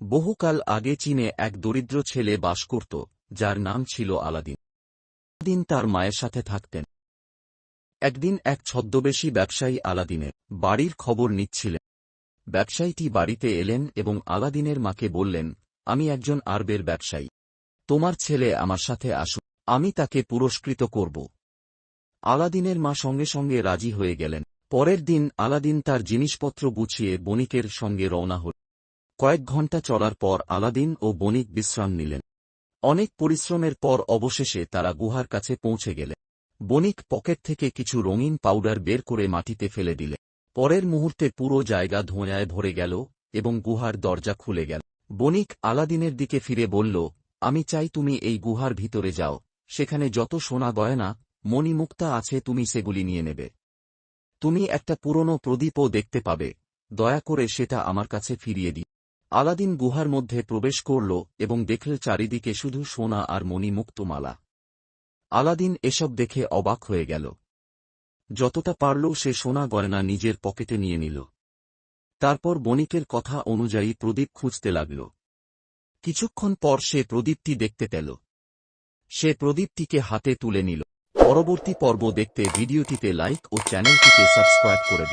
বহুকাল আগে চীনে এক দরিদ্র ছেলে বাস করত, যার নাম ছিল আলাদিন। আলাদিন তার মায়ের সাথে থাকতেন। একদিন এক ছদ্মবেশী ব্যবসায়ী আলাদিনের বাড়ির খবর নিচ্ছিলেন। ব্যবসায়ীটি বাড়িতে এলেন এবং আলাদিনের মাকে বললেন, আমি একজন আরবের ব্যবসায়ী। তোমার ছেলে আমার সাথে আসুন, আমি তাকে পুরস্কৃত করব। আলাদিনের মা সঙ্গে সঙ্গে রাজি হয়ে গেলেন। পরের দিন আলাদিন তার জিনিসপত্র গুছিয়ে বণিকের সঙ্গে রওনা হল। কয়েক ঘণ্টা চলার পর আলাদিন ও বণিক বিশ্রাম নিলেন। অনেক পরিশ্রমের পর অবশেষে তারা গুহার কাছে পৌঁছে গেলেন। বণিক পকেট থেকে কিছু রঙিন পাউডার বের করে মাটিতে ফেলে দিলেন। পরের মুহূর্তে পুরো জায়গা ধোঁয়ায় ভরে গেল এবং গুহার দরজা খুলে গেল। বণিক আলাদিনের দিকে ফিরে বলল, আমি চাই তুমি এই গুহার ভিতরে যাও, সেখানে যত সোনা গয়না মণিমুক্তা আছে তুমি সেগুলি নিয়ে নেবে। তুমি একটা পুরনো প্রদীপও দেখতে পাবে, দয়া করে সেটা আমার কাছে ফিরিয়ে দিও। আলাদিন গুহার মধ্যে প্রবেশ করল এবং দেখল চারিদিকে শুধু সোনা আর মণিমুক্ত মালা। আলাদিন এসব দেখে অবাক হয়ে গেল। যতটা পারল সে সোনা গয়না নিজের পকেটে নিয়ে নিল। তারপর বণিকের কথা অনুযায়ী প্রদীপ খুঁজতে লাগল। কিছুক্ষণ পর সে প্রদীপটি দেখতে পেল। সে প্রদীপটিকে হাতে তুলে নিল। পরবর্তী পর্ব দেখতে ভিডিওটিতে লাইক ও চ্যানেলটিকে সাবস্ক্রাইব করে দিন।